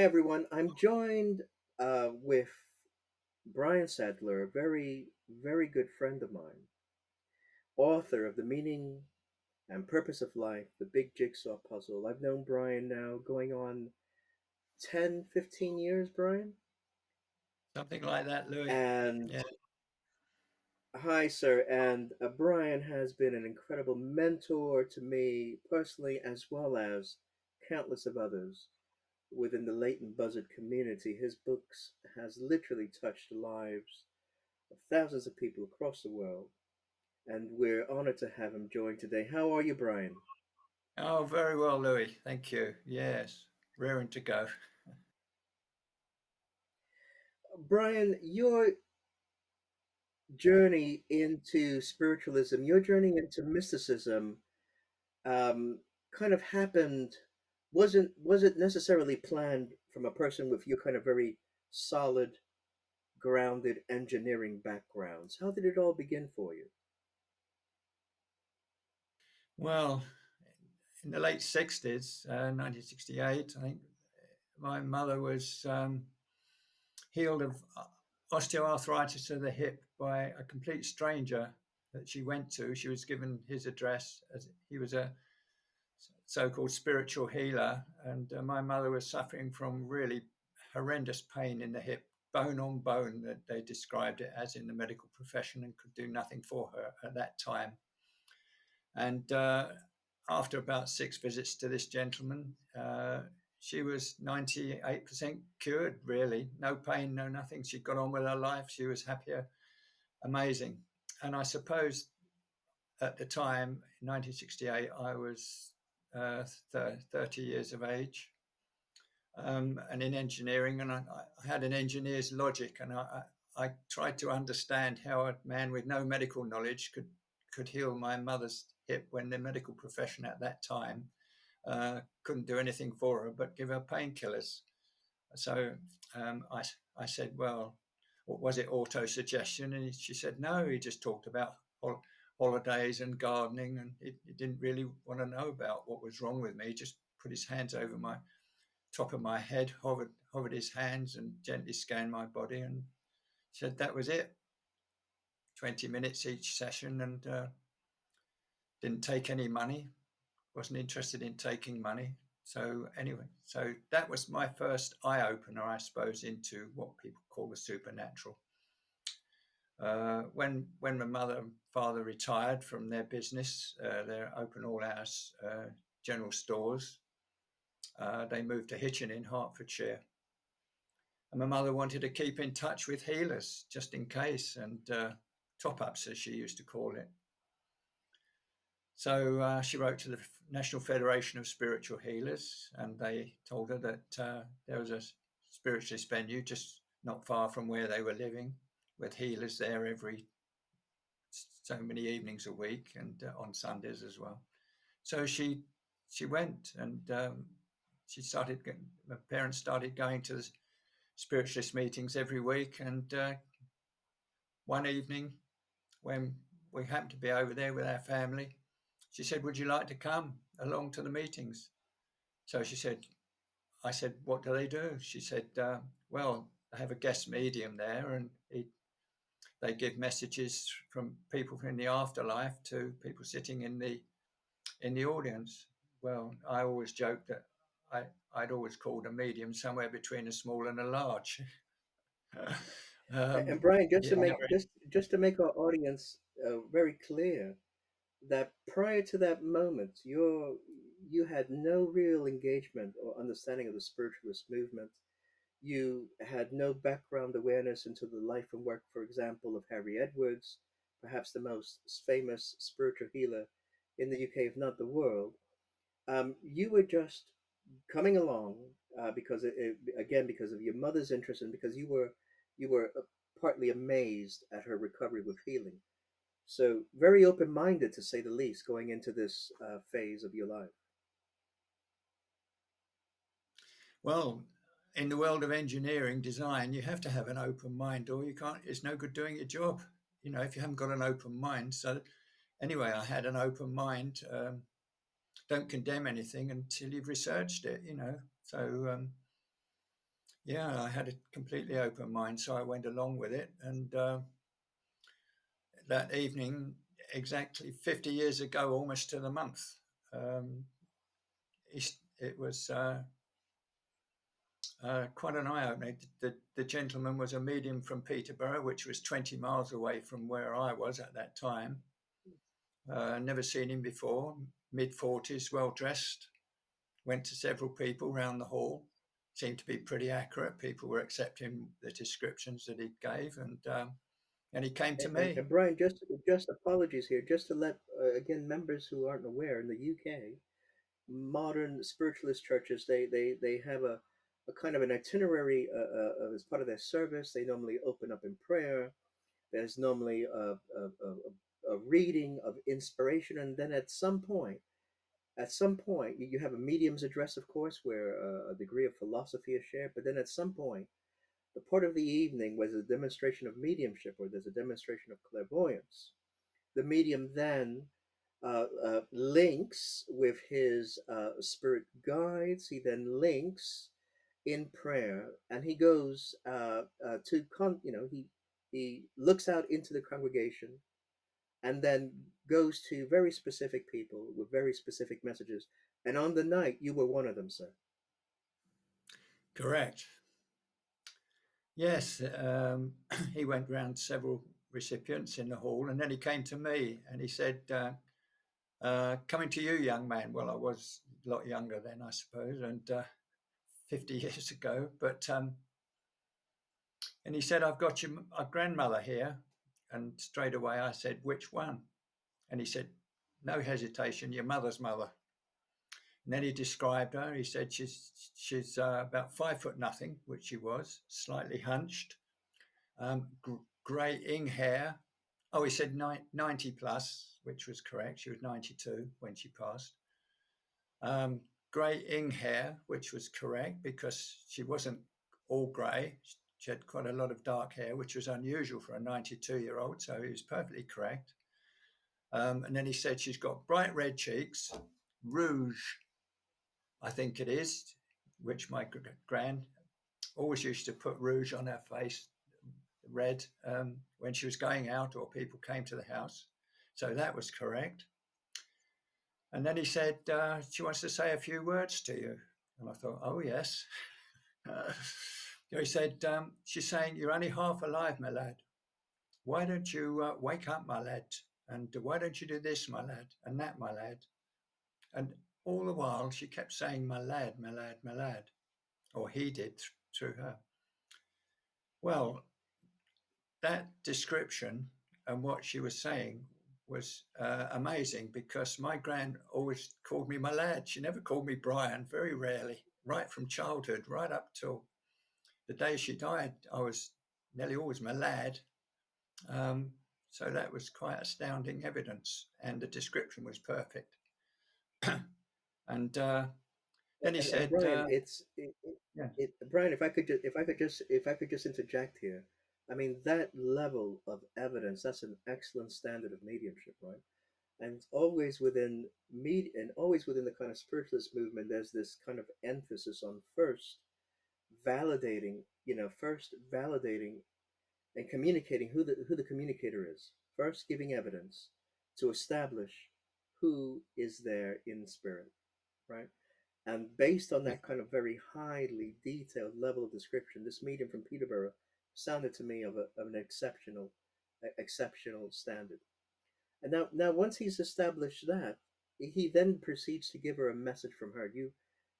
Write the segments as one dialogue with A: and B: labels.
A: everyone. I'm joined with Brian Sadler, a very good friend of mine, author of The Meaning and Purpose of Life, The Big Jigsaw Puzzle. I've known Brian now going on 10, 15 years, Brian.
B: Something like that, Louis.
A: And
B: Yeah.
A: hi, sir. And Brian has been an incredible mentor to me personally, as well as countless of others within the latent buzzard community. His books has literally touched the lives of thousands of people across the world, and we're honored to have him join today. How are you, Brian?
B: Oh, very well, Louis. Thank you. Yes, raring to go.
A: Brian, your journey into spiritualism, your journey into mysticism, kind of happened. Wasn't necessarily planned from a person with your kind of very solid, grounded engineering backgrounds. How did it all begin for you?
B: Well, in the late 60s, 1968, I think my mother was healed of osteoarthritis of the hip by a complete stranger that she went to. She was given his address as he was a so-called spiritual healer, and my mother was suffering from really horrendous pain in the hip, bone on bone, that they described it as in the medical profession, and could do nothing for her at that time. And after about 6 visits to this gentleman, she was 98% cured, really. No pain, no nothing. She got on with her life. She was happier. Amazing. And I suppose at the time, in 1968, I was 30 years of age, and in engineering, and I had an engineer's logic, and I tried to understand how a man with no medical knowledge could heal my mother's hip when the medical profession at that time couldn't do anything for her but give her painkillers. So I said, well, what was it, auto-suggestion? And she said, no, he just talked about holidays and gardening, and he didn't really want to know about what was wrong with me. He just put his hands over my top of my head, hovered his hands and gently scanned my body, and said that was it. 20 minutes each session, and didn't take any money, wasn't interested in taking money. So anyway, so that was my first eye opener, I suppose, into what people call the supernatural. When my mother and father retired from their business, their open all hours general stores, they moved to Hitchin in Hertfordshire. And my mother wanted to keep in touch with healers just in case, and top ups, as she used to call it. So she wrote to the National Federation of Spiritual Healers, and they told her that there was a spiritualist venue just not far from where they were living, with healers there every so many evenings a week, and on Sundays as well. So she went, and she started. My parents started going to the spiritualist meetings every week, and one evening when we happened to be over there with our family, she said, "Would you like to come along to the meetings?" So I said, "What do they do?" She said, "Well, they have a guest medium there, and they give messages from people in the afterlife to people sitting in the audience." Well, I always joked that I'd always called a medium somewhere between a small and a large.
A: And Brian, just to
B: Yeah,
A: make just to make our audience very clear that prior to that moment, you had no real engagement or understanding of the spiritualist movement. You had no background awareness into the life and work, for example, of Harry Edwards, perhaps the most famous spiritual healer in the UK, if not the world. You were just coming along because again because of your mother's interest and because you were partly amazed at her recovery with healing. So very open-minded to say the least, going into this phase of your life.
B: well, in the world of engineering design, you have to have an open mind, or you can't. It's no good doing your job, if you haven't got an open mind. So, anyway, I had an open mind. Don't condemn anything until you've researched it. So Yeah, I had a completely open mind, so I went along with it. And that evening, exactly 50 years ago, almost to the month, um, it was quite an eye opener. The gentleman was a medium from Peterborough, which was 20 miles away from where I was at that time. Never seen him before, mid 40s, well dressed. Went to several people round the hall. Seemed to be pretty accurate. People were accepting the descriptions that he gave, and he came to me.
A: And Brian, just apologies here, just to let again members who aren't aware, in the UK, modern spiritualist churches they have a kind of an itinerary as part of their service. They normally open up in prayer. There's normally a reading of inspiration, and then at some point, you have a medium's address, of course, where a degree of philosophy is shared. But then at some point, the part of the evening was a demonstration of mediumship, or there's a demonstration of clairvoyance. The medium then links with his spirit guides. He then links in prayer, and he goes he looks out into the congregation, and then goes to very specific people with very specific messages. And on the night, you were one of them, sir.
B: Correct. Yes, he went round several recipients in the hall, and then he came to me and he said, "Coming to you, young man." Well, I was a lot younger then, I suppose, and 50 years ago. But and he said, "I've got your grandmother here," and straight away I said, "Which one?" And he said, "No hesitation, your mother's mother." And then he described her. He said she's about 5 foot nothing, which she was, slightly hunched, grey ing hair. Oh, he said 90 plus, which was correct. She was 92 when she passed. Um, grey ing hair, which was correct because she wasn't all grey. She had quite a lot of dark hair, which was unusual for a 92-year-old. So he was perfectly correct. And then he said she's got bright red cheeks, rouge, I think it is, which my gran always used to put rouge on her face, red, when she was going out or people came to the house. So that was correct. And then he said, she wants to say a few words to you. And I thought, oh, yes. He said, she's saying, you're only half alive, my lad. Why don't you wake up, my lad? And why don't you do this, my lad? And that, my lad? And all the while, she kept saying, my lad, my lad, my lad. Or he did through her. Well, that description and what she was saying was amazing because my gran always called me my lad. She never called me Brian, very rarely, right from childhood, right up till the day she died. I was nearly always my lad. Um, so that was quite astounding evidence, and the description was perfect. And then he
A: And
B: said,
A: Brian,
B: yeah,
A: Brian, if I could just interject here. I mean, that level of evidence, that's an excellent standard of mediumship, right? And always within and always within the kind of spiritualist movement, there's this kind of emphasis on first validating and communicating who the communicator is. First, giving evidence to establish who is there in spirit, right? And based on
B: yeah,
A: that kind of very highly detailed level of description, this medium from Peterborough sounded to me of an exceptional standard. And now once he's established that, he then proceeds to give her a message from her.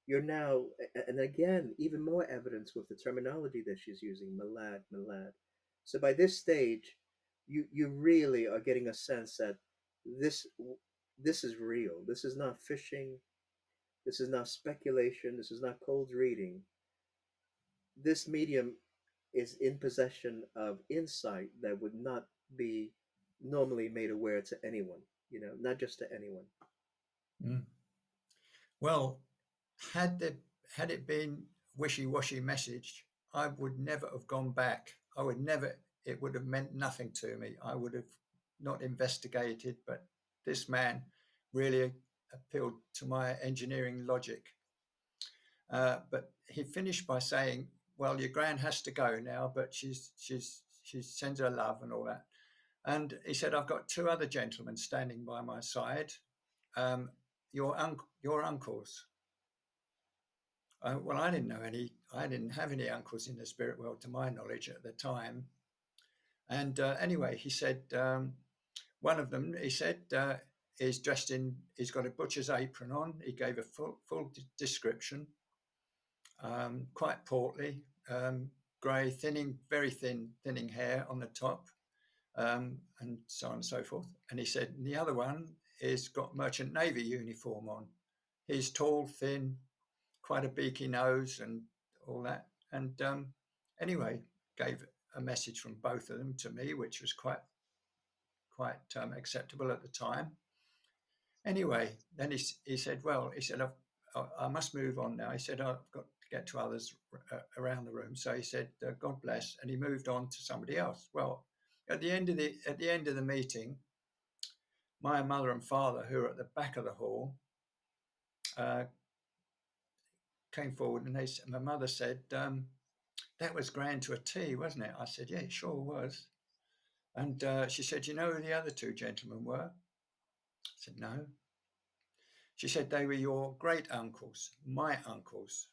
A: You're now, and again, even more evidence with the terminology that she's using, malad, malad. So by this stage, you really are getting a sense that this this is real. This is not fishing. This is not speculation. This is not cold reading. This medium is in possession of insight that would not be normally made aware to anyone, not just to anyone.
B: mm. Well, had the had it been wishy-washy message, I would never have gone back. I would never. It would have meant nothing to me. I would have not investigated. But this man really appealed to my engineering logic. But he finished by saying, well, your gran has to go now, but she sends her love and all that. And he said, I've got two other gentlemen standing by my side, um, your uncles. Well, I didn't know any. I didn't have any uncles in the spirit world, to my knowledge, at the time. And anyway, he said one of them. He said is dressed in. He's got a butcher's apron on. He gave a full description. Quite portly, grey, very thinning hair on the top, and so on and so forth. And he said, and the other one is got merchant navy uniform on. He's tall, thin, quite a beaky nose, and all that. And anyway, gave a message from both of them to me, which was quite acceptable at the time. Anyway, then he said, well, he said, I must move on now. He said, I've got to get to others around the room. So he said, God bless, and he moved on to somebody else. Well, at the end of the meeting, my mother and father, who were at the back of the hall, uh, came forward, and my mother said, that was grand to a T, wasn't it? I said, yeah, it sure was. And she said, you know who the other two gentlemen were? I said, no. She said, they were your great uncles, my uncles.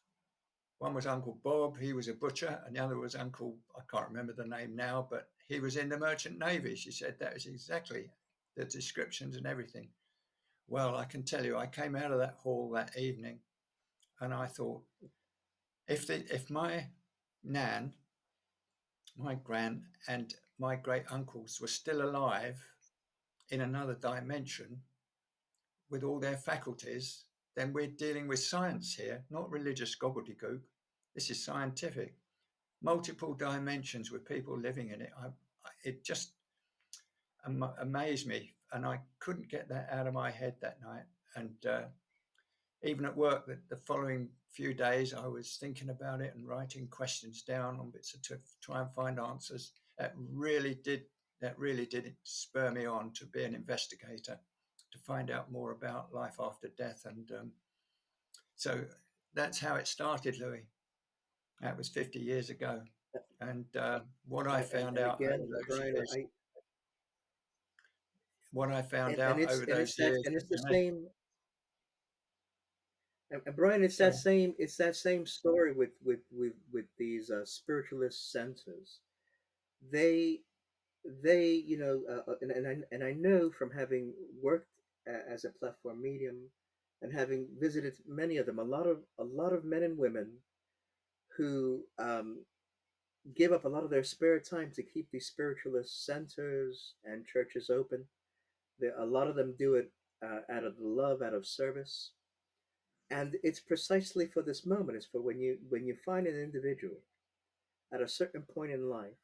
B: One was Uncle Bob, he was a butcher, and the other was Uncle, I can't remember the name now, but he was in the Merchant Navy. She said that was exactly the descriptions and everything. Well, I can tell you, I came out of that hall that evening and I thought, if my nan, my gran, and my great uncles were still alive in another dimension with all their faculties, then we're dealing with science here, not religious gobbledygook. This is scientific. Multiple dimensions with people living in it. It just amazed me, and I couldn't get that out of my head that night. And even at work, the following few days, I was thinking about it and writing questions down on bits to try and find answers. That really did spur me on to be an investigator, to find out more about life after death. And so that's how it started, Louis. That was 50 years ago. And what I found
A: And
B: out over
A: again,
B: those
A: Brian,
B: years,
A: it's that,
B: years,
A: and it's the
B: and
A: same. And Brian,
B: sorry,
A: it's that same story with these spiritualist centers. They you know, and I know from having worked as a platform medium and having visited many of them, a lot of men and women who give up a lot of their spare time to keep these spiritualist centers and churches open. A lot of them do it out of love, out of service, and it's precisely for this moment. It's for when you find an individual at a certain point in life,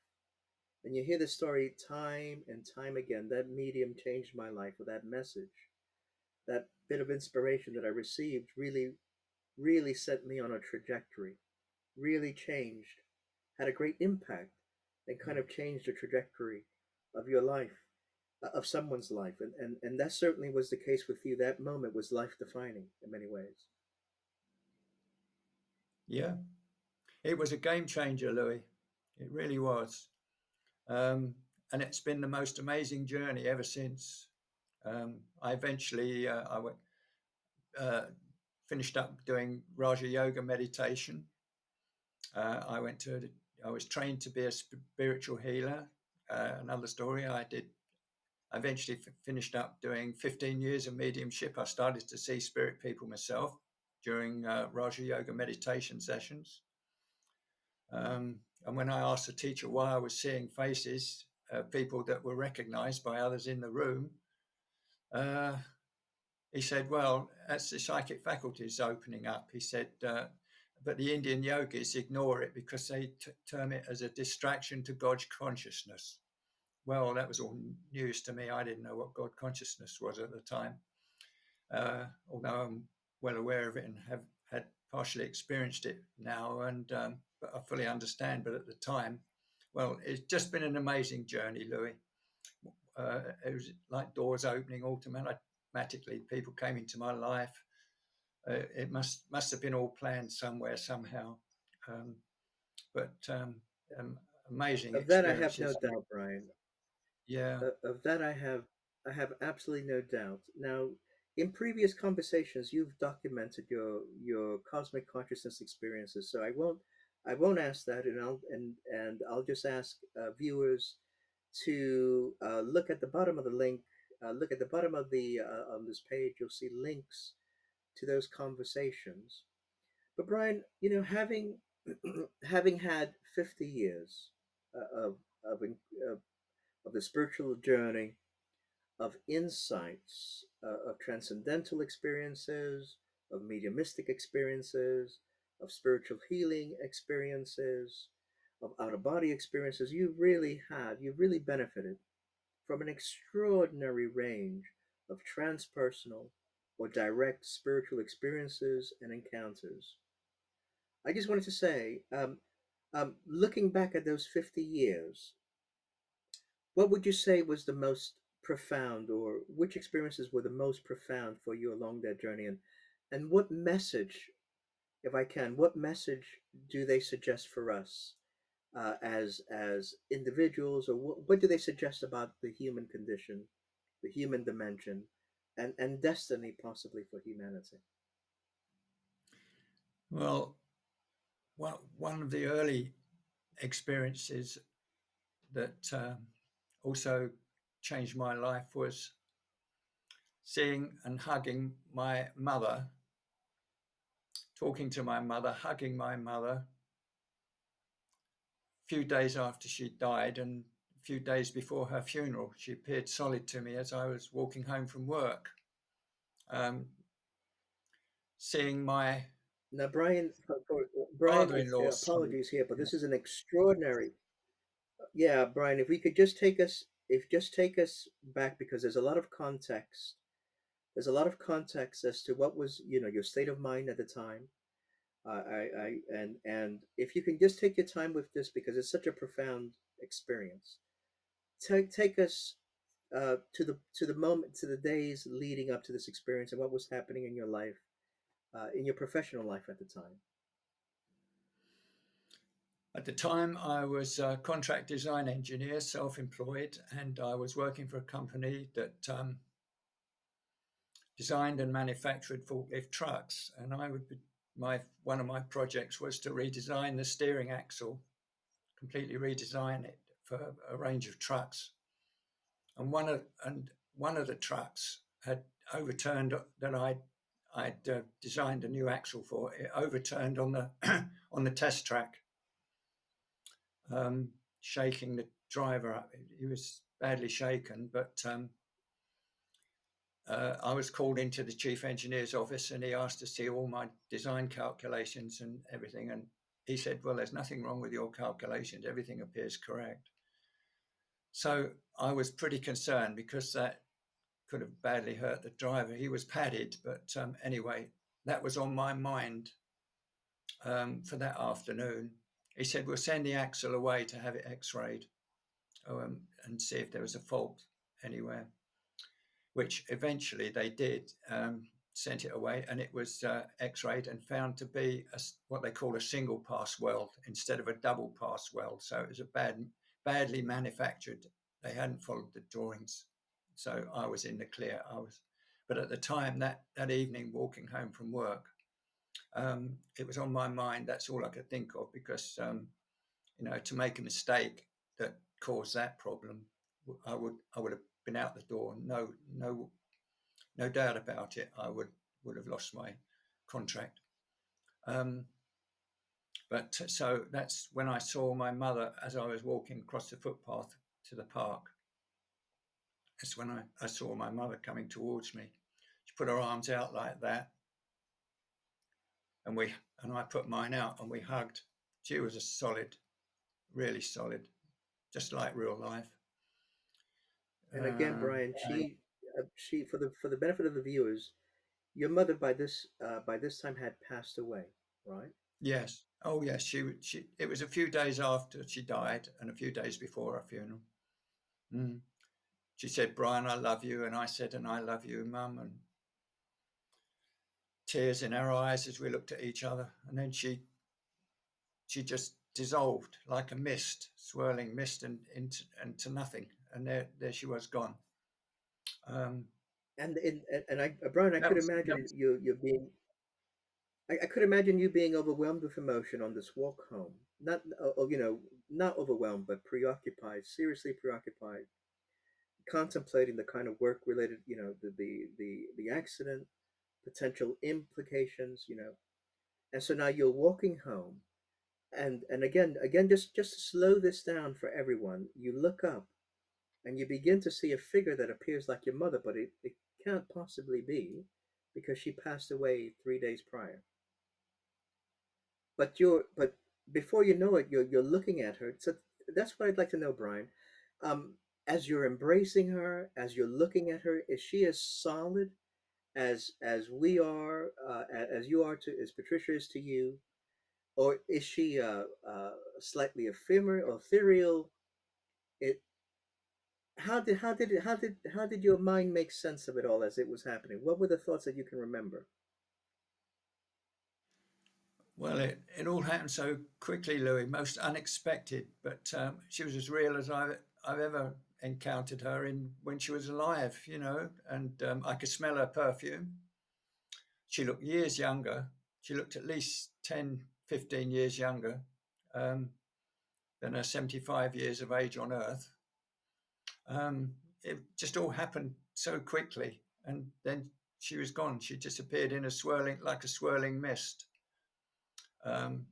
A: and you hear the story time and time again. That medium changed my life, or that message, that bit of inspiration that I received, really set me on a trajectory. Really changed, had a great impact, and kind of changed the trajectory of your life, of someone's life, and that certainly was the case with you. That moment was life defining in many ways.
B: yeah, it was a game changer, Louis. It really was. Um, and it's been the most amazing journey ever since. I eventually uh, finished up doing Raja Yoga meditation. I went to I was trained to be a spiritual healer. Another story I did. I eventually finished up doing 15 years of mediumship. I started to see spirit people myself during Raja Yoga meditation sessions. And when I asked the teacher why I was seeing faces, people that were recognized by others in the room, uh, he said, well, that's the psychic faculties opening up. He said, but the Indian yogis ignore it because they term it as a distraction to God consciousness. Well, that was all news to me. I didn't know what God consciousness was at the time, although I'm well aware of it and have had partially experienced it now, and but I fully understand. But at the time, well, it's just been an amazing journey, Louis. It was like doors opening automatically. People came into my life. It must have been all planned somewhere, somehow. Um, but um, amazing
A: Of that, I have no
B: experiences.
A: doubt, Brian.
B: Yeah.
A: Of that, I have absolutely no doubt. Now, in previous conversations, you've documented your cosmic consciousness experiences, so I won't ask that, and I'll just ask viewers to look at the bottom of the link. Look at the bottom of the on this page. You'll see links to those conversations. But Brian, you know, having having had 50 years of, of the spiritual journey, of insights, of transcendental experiences, of mediumistic experiences, of spiritual healing experiences, of out of body experiences, you've really benefited from an extraordinary range of transpersonal or direct spiritual experiences and encounters. I just wanted to say, looking back at those 50 years, what would you say was the most profound, or which experiences were the most profound for you along that journey? And what message, if I can, what message do they suggest for us as individuals, or what do they suggest about the human condition, the human dimension, and destiny possibly for humanity?
B: Well, one of the early experiences that also changed my life was seeing and hugging my mother, talking to my mother, hugging my mother a few days after she died and a few days before her funeral. She appeared solid to me as I was walking home from work. Um, Seeing my
A: Now, Brian, Brian, if
B: father-in-law solid.
A: apologies here, but
B: Yeah.
A: this is an extraordinary. Yeah, Brian, if we could just take us, if just take us back, because there's a lot of context. There's a lot of context as to what was, you know, your state of mind at the time. And if you can just take your time with this, because it's such a profound experience. Take us to the moment, to the days leading up to this experience, and what was happening in your life, in your professional life at the time.
B: At the time, I was a contract design engineer, self-employed, and I was working for a company that designed and manufactured forklift trucks. And I would be, my one of my projects was to redesign the steering axle, completely redesign it for a range of trucks. And one of the trucks had overturned that I'd designed a new axle for. It overturned on the on the test track, shaking the driver up. He was badly shaken, but I was called into the chief engineer's office and he asked to see all my design calculations and everything. And he said, well, there's nothing wrong with your calculations. Everything appears correct. So I was pretty concerned because that could have badly hurt the driver. He was padded, but anyway, that was on my mind for that afternoon. He said, we'll send the axle away to have it x-rayed and see if there was a fault anywhere, which eventually they did, sent it away, and it was x-rayed and found to be what they call a single pass weld instead of a double pass weld. So it was badly manufactured. They hadn't followed the drawings. So I was in the clear. But at the time, that evening, walking home from work, it was on my mind. That's all I could think of because, to make a mistake that caused that problem, I would have been out the door. No doubt about it. I would have lost my contract. Um, but so that's when I saw my mother as I was walking across the footpath to the park. That's when I saw my mother coming towards me. She put her arms out like that, and I put mine out, and we hugged. She was a solid, really solid, just like real life.
A: And again, Brian,
B: And
A: she for the benefit of the viewers, your mother by this time had passed away, right?
B: yes, oh yes, she. It was a few days after she died, and a few days before her funeral. Mm. She said, Brian, I love you. And I said, and I love you, Mum. And tears in our eyes as we looked at each other. And then she just dissolved like a mist, swirling mist and into nothing. And there she was gone. Um,
A: And I, Brian, I
B: that
A: could
B: was that
A: imagine
B: was
A: you being. I could imagine you being overwhelmed with emotion on this walk home. Not, not overwhelmed, but preoccupied, seriously preoccupied, contemplating the kind of work related, the accident, potential implications, And so now you're walking home, and again, just to slow this down for everyone, you look up and you begin to see a figure that appears like your mother, but it can't possibly be because she passed away 3 days prior. But before you know it, you're looking at her. So that's what I'd like to know, Brian. Um, as you're embracing her, as you're looking at her, is she as solid as we are, as you are to, as Patricia is to you, or is she slightly ephemeral or ethereal? It how did your mind make sense of it all as it was happening? What were the thoughts that you can remember?
B: well, it all happened so quickly, Louis, most unexpected. But she was as real as I've ever encountered her in when she was alive, and I could smell her perfume. She looked years younger. She looked at least 10, 15 years younger um, than her 75 years of age on Earth. It just all happened so quickly. And then she was gone. She disappeared in like a swirling mist, um,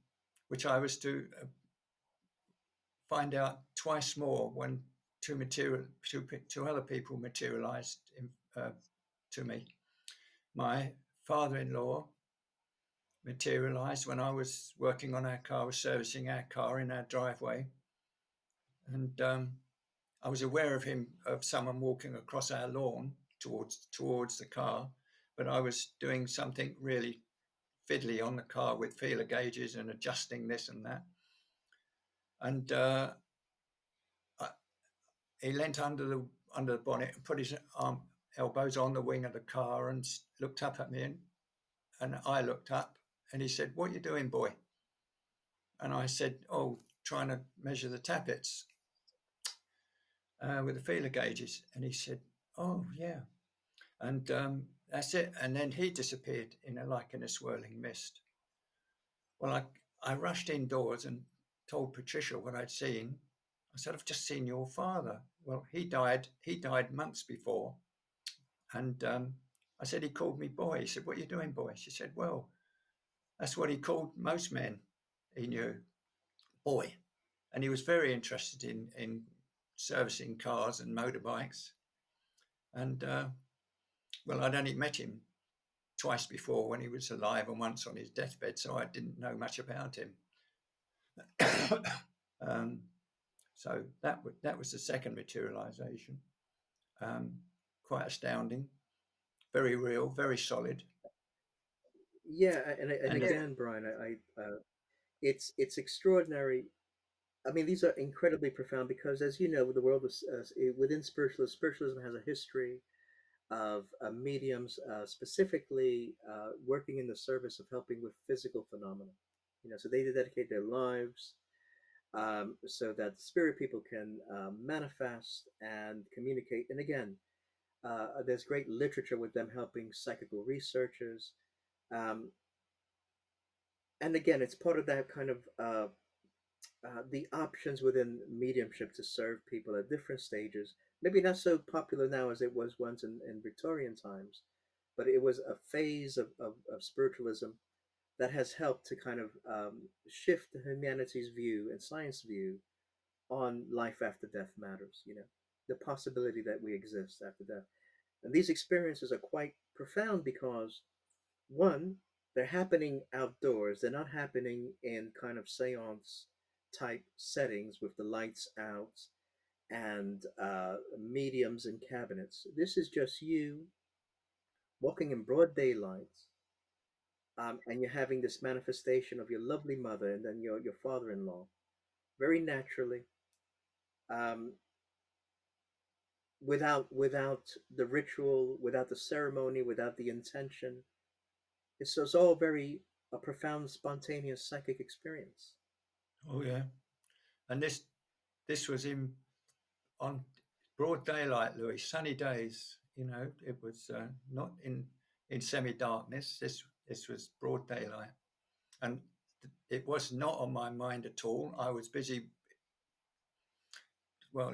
B: which I was to find out twice more when two other people materialized to me. My father-in-law materialized when I was working on our car, was servicing our car in our driveway, and I was aware of someone walking across our lawn towards the car, but I was doing something really fiddly on the car with feeler gauges and adjusting this and that, and I, he leant under the bonnet and put his elbows on the wing of the car and looked up at me, and I looked up, and he said, "What are you doing, boy?" And I said, "Oh, trying to measure the tappets with the feeler gauges." And he said, "Oh, yeah." And that's it. And then he disappeared in a swirling mist. Well, I rushed indoors and told Patricia what I'd seen. I said, "I've just seen your father." Well, he died. He died months before. And I said, "He called me boy." He said, "What are you doing, boy?" She said, "Well, that's what he called most men he knew, boy." And he was very interested in servicing cars and motorbikes. And well, I'd only met him twice before when he was alive and once on his deathbed, so I didn't know much about him. um, so that was the second materialization. Um, Quite astounding, very real, very solid,
A: Yeah, and
B: and
A: again, Brian, it's extraordinary. I mean, these are incredibly profound because, as you know, the world is within spiritualism has a history of mediums, specifically working in the service of helping with physical phenomena. So they dedicate their lives so that spirit people can manifest and communicate. And again, there's great literature with them helping psychical researchers. Um, and again, it's part of that kind of the options within mediumship to serve people at different stages. Maybe not so popular now as it was once in Victorian times, but it was a phase of spiritualism that has helped to kind of shift humanity's view and science view on life after death matters, the possibility that we exist after death. And these experiences are quite profound because, one, they're happening outdoors. They're not happening in kind of seance type settings with the lights out and mediums and cabinets. This is just you walking in broad daylight, and you're having this manifestation of your lovely mother and then your father-in-law very naturally, um, without the ritual, without the ceremony, without the intention. It's all very a profound, spontaneous psychic experience.
B: Oh yeah, and this was in on broad daylight, Louis, sunny days. You know, it was not in semi darkness. This was broad daylight, and it was not on my mind at all. I was busy. Well,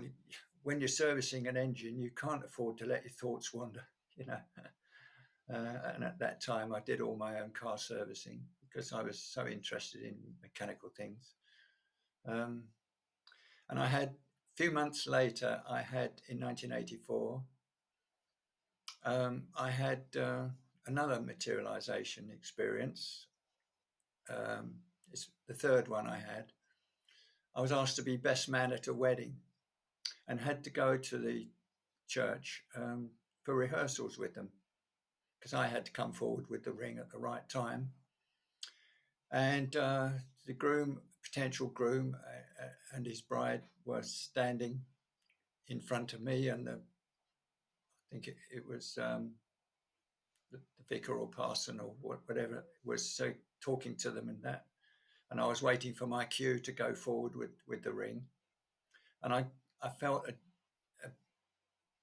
B: when you're servicing an engine, you can't afford to let your thoughts wander. You know, and at that time, I did all my own car servicing because I was so interested in mechanical things. Um, and I had a few months later, I had in 1984, I had another materialization experience. It's the third one I had. I was asked to be best man at a wedding and had to go to the church for rehearsals with them because I had to come forward with the ring at the right time. And the groom, potential groom, and his bride were standing in front of me, and I think it was the vicar or parson or whatever was so talking to them and that. And I was waiting for my cue to go forward with the ring, and I felt a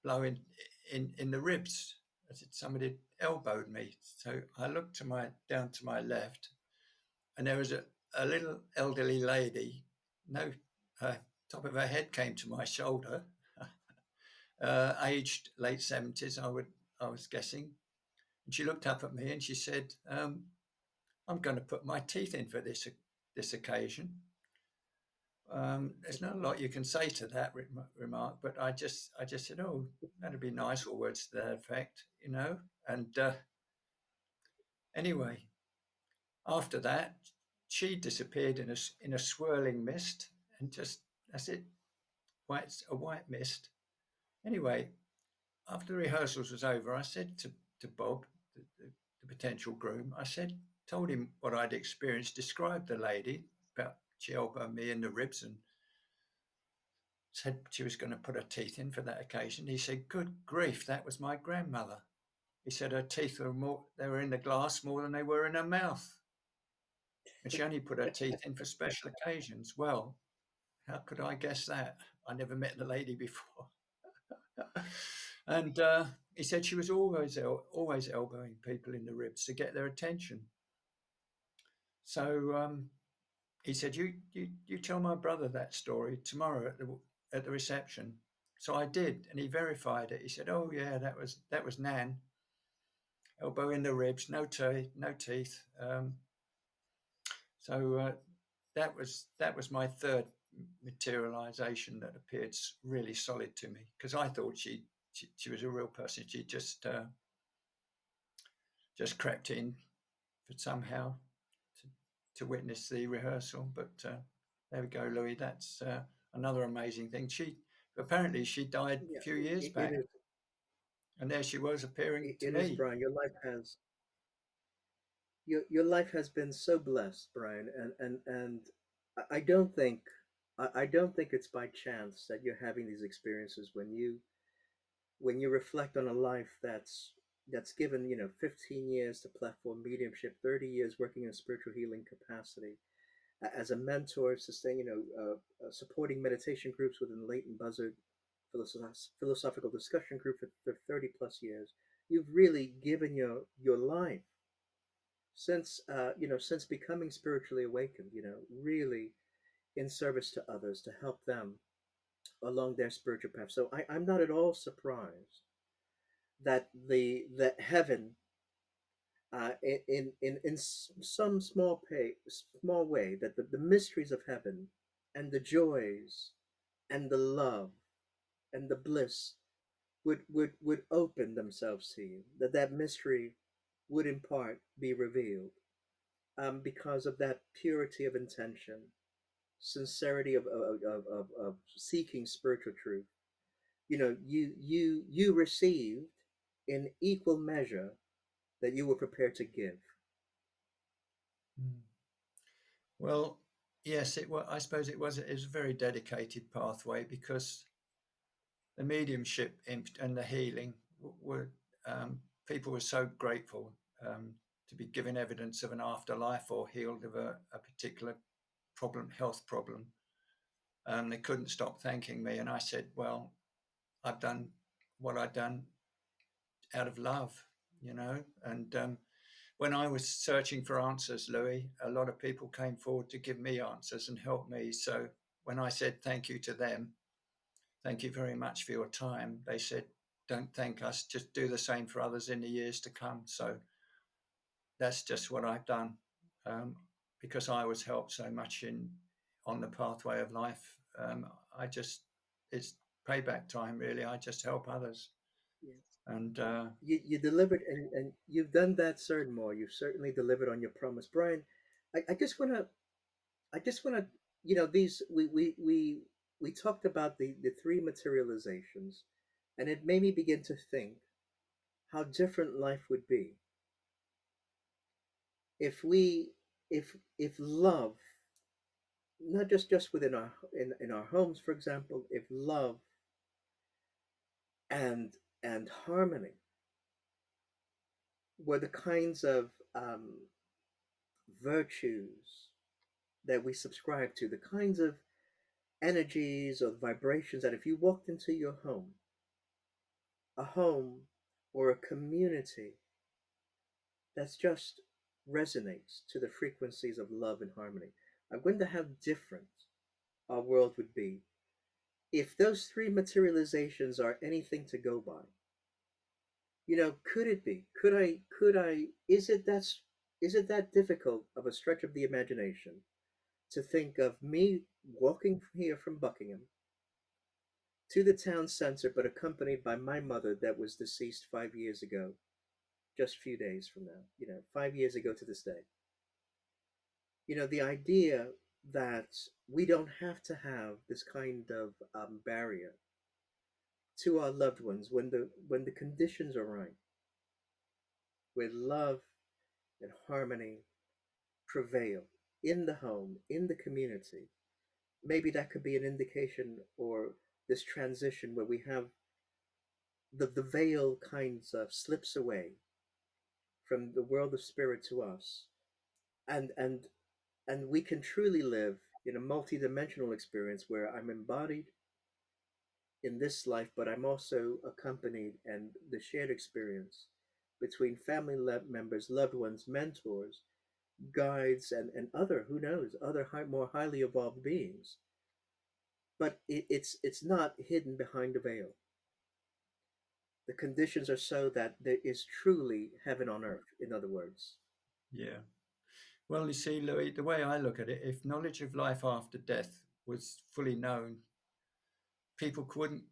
B: blow in the ribs as if somebody had elbowed me. So I looked down to my left, and there was a little elderly lady. No, her top of her head came to my shoulder, aged late 70s, I was guessing. And she looked up at me and she said, "I'm going to put my teeth in for this occasion." There's not a lot you can say to that remark, but I just said, "Oh, that'd be nice," or words to that effect, you know. And anyway, after that, she disappeared in a swirling mist, and just that's it, a white mist. Anyway, after the rehearsals was over, I said to Bob, the potential groom, told him what I'd experienced, described the lady about she elbowed me in the ribs and said she was going to put her teeth in for that occasion. He said, "Good grief, that was my grandmother." He said her teeth were they were in the glass more than they were in her mouth. And she only put her teeth in for special occasions. Well, how could I guess that? I never met the lady before. And he said she was always elbowing people in the ribs to get their attention. So he said, you tell my brother that story tomorrow at the reception." So I did, and he verified it. He said, "Oh yeah, that was Nan, elbow in the ribs, no teeth." So that was my third materialization that appeared really solid to me because I thought she was a real person. She just crept in for somehow to witness the rehearsal. But there we go, Louis. That's another amazing thing. She died a
A: Yeah,
B: few years
A: it
B: back,
A: is.
B: and there she was appearing to
A: It is,
B: me.
A: Brian. Your life has been so blessed, Brian, and I don't think I don't think it's by chance that you're having these experiences when you reflect on a life that's given 15 years to platform mediumship, 30 years working in a spiritual healing capacity as a mentor, sustain supporting meditation groups within Leighton Buzzard philosophical discussion group for 30 plus years. You've really given your life since becoming spiritually awakened, really in service to others to help them along their spiritual path. So I'm not at all surprised that the that heaven, in some small way, that the mysteries of heaven and the joys and the love and the bliss would open themselves to you, that mystery would in part be revealed, because of that purity of intention, sincerity of seeking spiritual truth. You received in equal measure that you were prepared to give.
B: Mm. Well, yes, it was. I suppose it was a very dedicated pathway because the mediumship and the healing were people were so grateful to be given evidence of an afterlife or healed of a particular health problem. They couldn't stop thanking me, and I said, "Well, I've done what I've done out of love, you know." And when I was searching for answers, Louis, a lot of people came forward to give me answers and help me. So when I said thank you to them, thank you very much for your time, they said, don't thank us, just do the same for others in the years to come. So that's just what I've done, um, because I was helped so much in on the pathway of life. I just it's payback time, really. I just help others,
A: Yeah.
B: and
A: You delivered, and you've done that, sir, and more. You've certainly delivered on your promise, Brian. I just want to, these we talked about the three materializations, and it made me begin to think how different life would be if we if love, not just within our in our homes, for example, if love and harmony were the kinds of virtues that we subscribe to, the kinds of energies or vibrations that if you walked into your home, a home or a community that's just resonates to the frequencies of love and harmony, I wonder how different our world would be if those three materializations are anything to go by. Could it be? Could I, is it that difficult of a stretch of the imagination to think of me walking here from Buckingham to the town center, but accompanied by my mother that was deceased 5 years ago, just a few days from now, 5 years ago to this day. The idea that we don't have to have this kind of barrier to our loved ones when the conditions are right, where love and harmony prevail in the home, in the community. Maybe that could be an indication, or this transition where we have the veil kinds of slips away from the world of spirit to us, and we can truly live in a multidimensional experience where I'm embodied in this life, but I'm also accompanied, and the shared experience between family members, loved ones, mentors, guides, and other, who knows, other more highly evolved beings. But it's not hidden behind a veil. The conditions are so that there is truly heaven on earth, in other words.
B: yeah. Well, you see, Louis, the way I look at it, if knowledge of life after death was fully known, people couldn't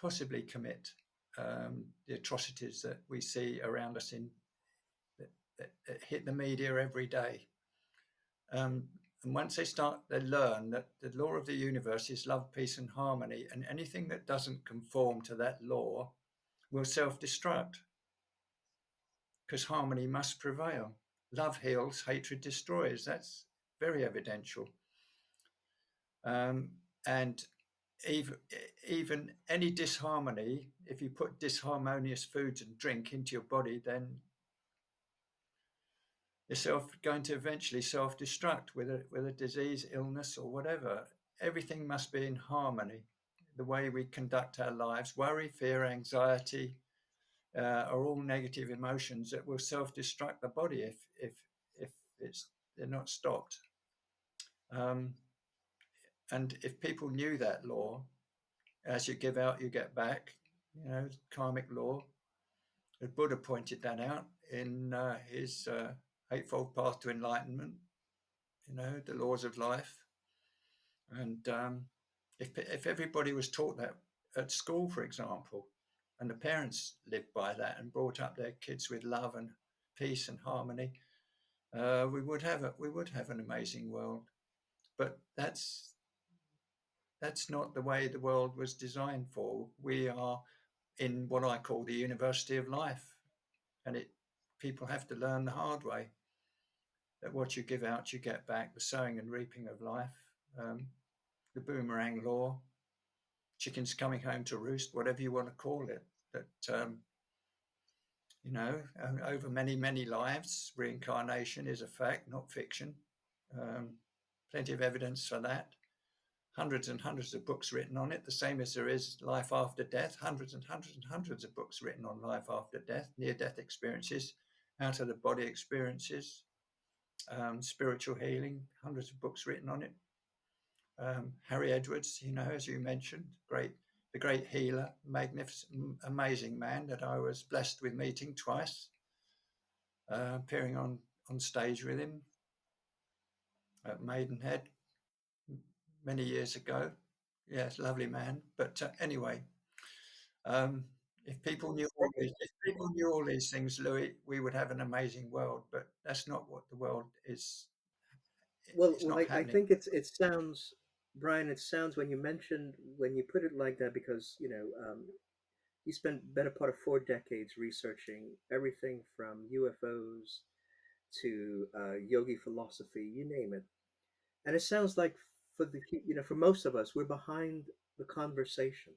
B: possibly commit the atrocities that we see around us that hit the media every day. And once they learn that the law of the universe is love, peace, and harmony, and anything that doesn't conform to that law will self-destruct, because harmony must prevail. Love heals, hatred destroys. That's very evidential. Um, and even, even any disharmony, if you put disharmonious foods and drink into your body, then you're going to eventually self-destruct with a disease, illness, or whatever. Everything must be in harmony. The way we conduct our lives, worry, fear, anxiety, are all negative emotions that will self-destruct the body if they're not stopped. Um, and if people knew that law, as you give out, you get back. Karmic law. The Buddha pointed that out in his Eightfold Path to Enlightenment. The laws of life. And if everybody was taught that at school, for example, and the parents lived by that and brought up their kids with love and peace and harmony, we would have an amazing world. But that's not the way the world was designed for. We are in what I call the university of life, and people have to learn the hard way that what you give out, you get back. The sowing and reaping of life, the boomerang law, chickens coming home to roost, whatever you want to call it. That over many lives, reincarnation is a fact, not fiction. Um, plenty of evidence for that. Hundreds and hundreds of books written on it, the same as there is life after death. Hundreds and hundreds and hundreds of books written on life after death, near-death experiences, out of the body experiences, spiritual healing. Hundreds of books written on it. Harry Edwards, as you mentioned, the great healer, magnificent, amazing man that I was blessed with meeting twice, appearing on stage with him at Maidenhead many years ago. Yes, lovely man. But anyway, um, if people knew all these things, Louis, we would have an amazing world. But that's not what the world is.
A: Well,
B: It's
A: well,
B: not
A: I
B: happening.
A: think it sounds, Brian, it sounds when you put it like that, because you spent better part of 4 decades researching everything from UFOs to yogi philosophy, you name it. And it sounds like for most of us, we're behind the conversation.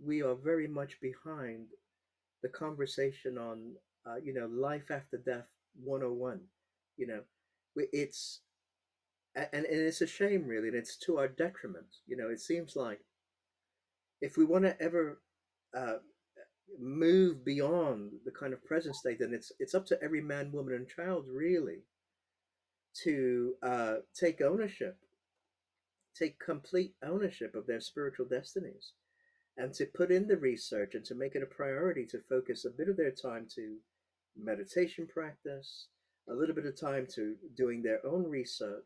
A: We are very much behind the conversation on, life after death 101. You know, it's, and it's a shame, really, and it's to our detriment. It seems like if we want to ever uh, move beyond the kind of present state, then it's up to every man, woman, and child, really, to take complete ownership of their spiritual destinies, and to put in the research and to make it a priority to focus a bit of their time to meditation practice, a little bit of time to doing their own research,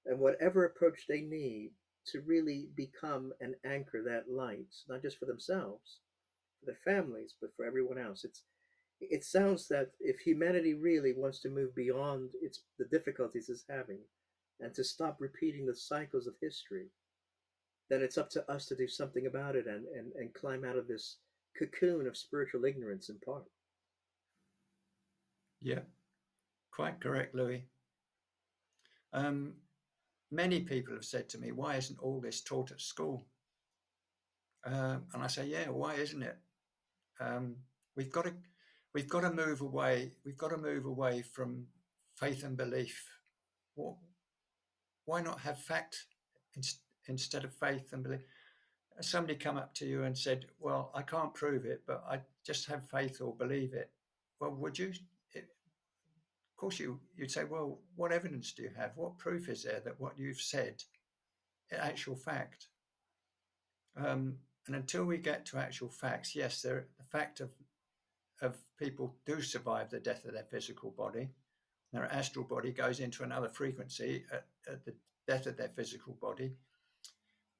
A: and whatever approach they need to really become and anchor that light, not just for themselves, for their families, but for everyone else. It sounds that if humanity really wants to move beyond the difficulties it's having, and to stop repeating the cycles of history, then it's up to us to do something about it, and climb out of this cocoon of spiritual ignorance in part.
B: Yeah, quite correct, Louis. Um, Many people have said to me, "Why isn't all this taught at school?" And I say, "Yeah, why isn't it? Um, we've got to we've got to move away. We've got to move away from faith and belief. What, why not have fact instead of faith and belief?" Somebody come up to you and said, "Well, I can't prove it, but I just have faith or believe it." Well, would you? Of course, you'd say, "Well, what evidence do you have? What proof is there that what you've said is actual fact?" And until we get to actual facts, yes, the fact of people do survive the death of their physical body. Their astral body goes into another frequency at the death of their physical body,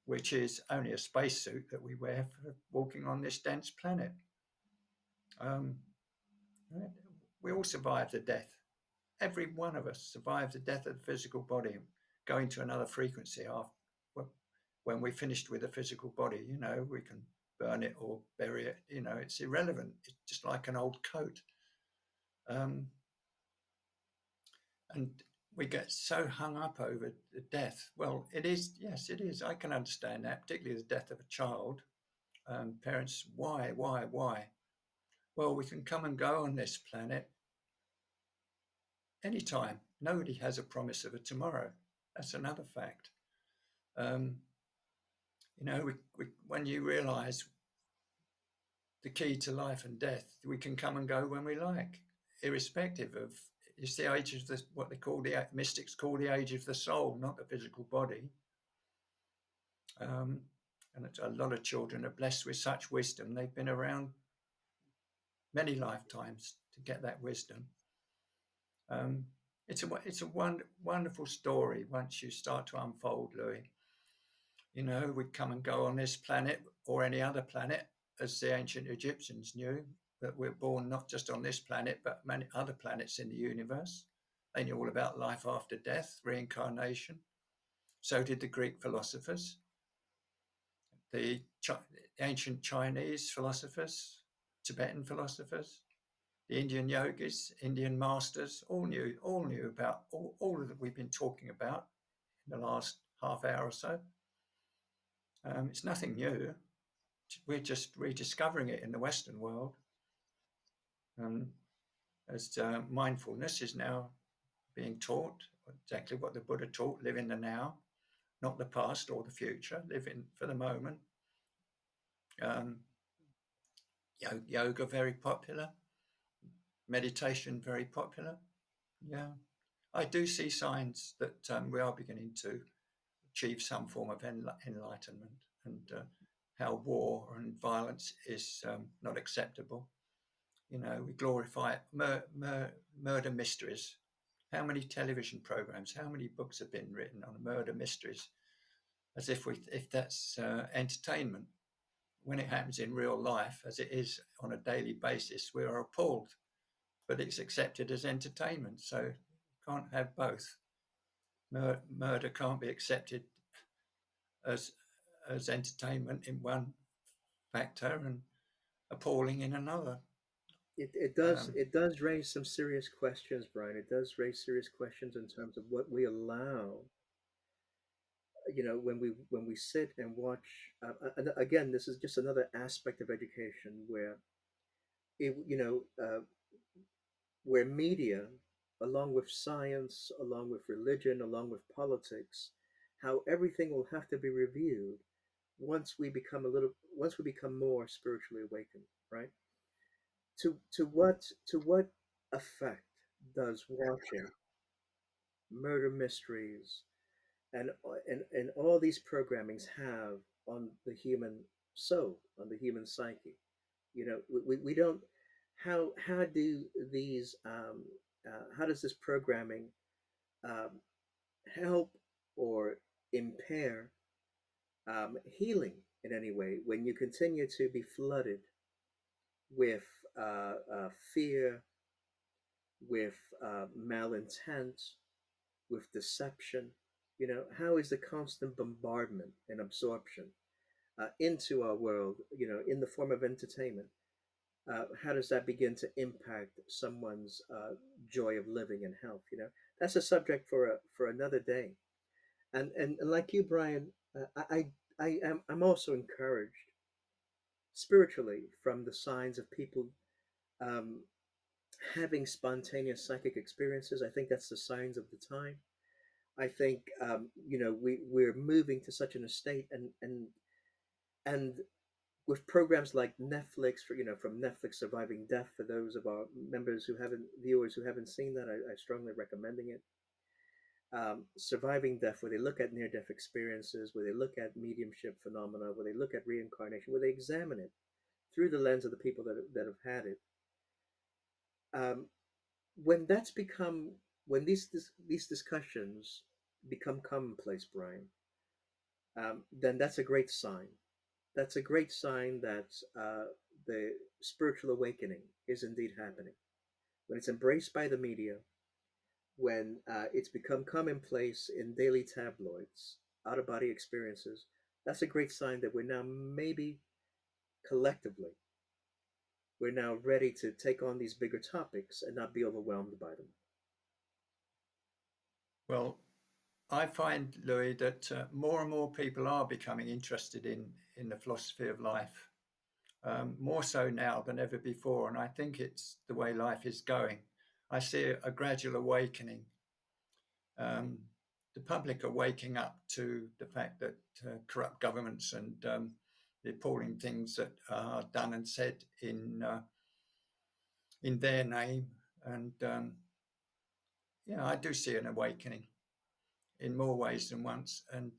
B: which is only a spacesuit that we wear for walking on this dense planet. Um, we all survive the death. Every one of us survived the death of the physical body, going to another frequency after when we finished with the physical body. We can burn it or bury it. It's irrelevant. It's just like an old coat. Um, and we get so hung up over the death. Well, it is, yes, it is. I can understand that, particularly the death of a child. Parents, why? Well, we can come and go on this planet anytime. Nobody has a promise of a tomorrow. That's another fact. Um, when you realize the key to life and death, we can come and go when we like, irrespective of, it's the age of what they call, the mystics call the age of the soul, not the physical body. Um, and a lot of children are blessed with such wisdom. They've been around many lifetimes to get that wisdom. Um, it's a wonderful story once you start to unfold, Louis. We come and go on this planet or any other planet, as the ancient Egyptians knew that we're born not just on this planet, but many other planets in the universe. They knew all about life after death, reincarnation. So did the Greek philosophers, the ancient Chinese philosophers, Tibetan philosophers, the Indian yogis, Indian masters, all knew about all that we've been talking about in the last half hour or so. It's nothing new. We're just rediscovering it in the Western world. As mindfulness is now being taught exactly what the Buddha taught: live in the now, not the past or the future, live in for the moment. Um, Yoga very popular, meditation very popular. Yeah, I do see signs that we are beginning to achieve some form of enlightenment, and how war and violence is not acceptable. You know, we glorify murder mysteries. How many television programs, how many books have been written on murder mysteries, as if that's entertainment? When it happens in real life, as it is on a daily basis, we are appalled, but it's accepted as entertainment. So you can't have both. Murder can't be accepted as as entertainment in one factor and appalling in another. Um,
A: It does raise some serious questions, Brian. It does raise serious questions in terms of what we allow. When we sit and watch. And again, this is just another aspect of education where it, where media, along with science, along with religion, along with politics, how everything will have to be reviewed once we become more spiritually awakened, right? To what effect does watching murder mysteries and all these programmings have on the human soul, on the human psyche? We don't. How do these how does this programming um, help or impair healing in any way when you continue to be flooded with fear, with malintent, with deception? How is the constant bombardment and absorption into our world, in the form of entertainment? How does that begin to impact someone's joy of living and health? That's a subject for another day. And like you, Brian, I'm also encouraged spiritually from the signs of people um, having spontaneous psychic experiences. I think that's the signs of the time. I think we're moving to such an estate, and with programs like Netflix, from Netflix, Surviving Death, for those of our viewers who haven't seen that, I strongly recommending it. Surviving Death, where they look at near-death experiences, where they look at mediumship phenomena, where they look at reincarnation, where they examine it through the lens of the people that have had it. Um, when that's become when these discussions become commonplace, Brian, then that's a great sign. That's a great sign that the spiritual awakening is indeed happening. When it's embraced by the media, when it's become commonplace in daily tabloids, out of body experiences, that's a great sign that we're now maybe collectively, we're now ready to take on these bigger topics and not be overwhelmed by them.
B: well, I find, Louis, that more and more people are becoming interested in the philosophy of life, more so now than ever before. And I think it's the way life is going. I see a gradual awakening. Um, the public are waking up to the fact that corrupt governments and the appalling things that are done and said in their name. And yeah, I do see an awakening in more ways than once. And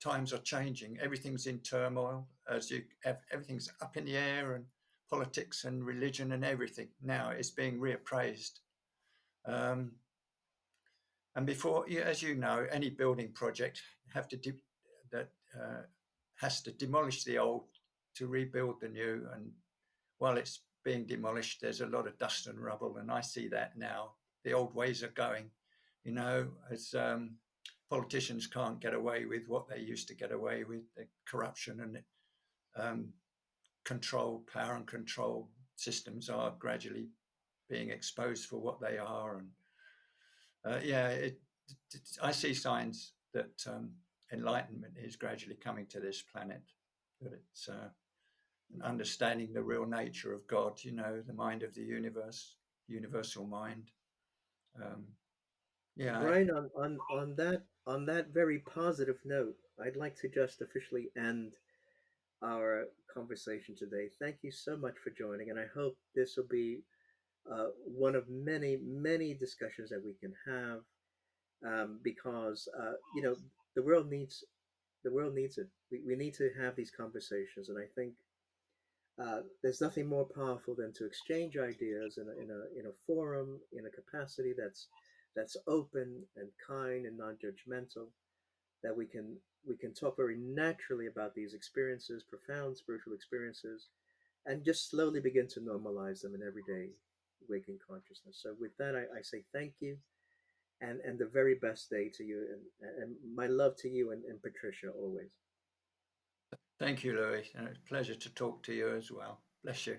B: times are changing. Everything's in turmoil. Everything's up in the air, and politics and religion and everything now is being reappraised. Um, and before, as you know, any building project have to that uh, has to demolish the old to rebuild the new. And while it's being demolished, there's a lot of dust and rubble, and I see that now. The old ways are going, as politicians can't get away with what they used to get away with, the corruption and um, power and control systems are gradually being exposed for what they are. And yeah, I see signs that enlightenment is gradually coming to this planet, that it's understanding the real nature of God, the mind of the universe, universal mind. Um, Yeah.
A: Brian, on that very positive note, I'd like to just officially end our conversation today. Thank you so much for joining, and I hope this will be one of many discussions that we can have, because the world needs the world needs it. We need to have these conversations, and I think there's nothing more powerful than to exchange ideas in a forum, in a capacity that's open and kind and non-judgmental, that we can talk very naturally about these experiences, profound spiritual experiences, and just slowly begin to normalize them in everyday waking consciousness. So with that, I say thank you, and the very best day to you, and my love to you and Patricia always.
B: Thank you, Louis. And it's a pleasure to talk to you as well. Bless you.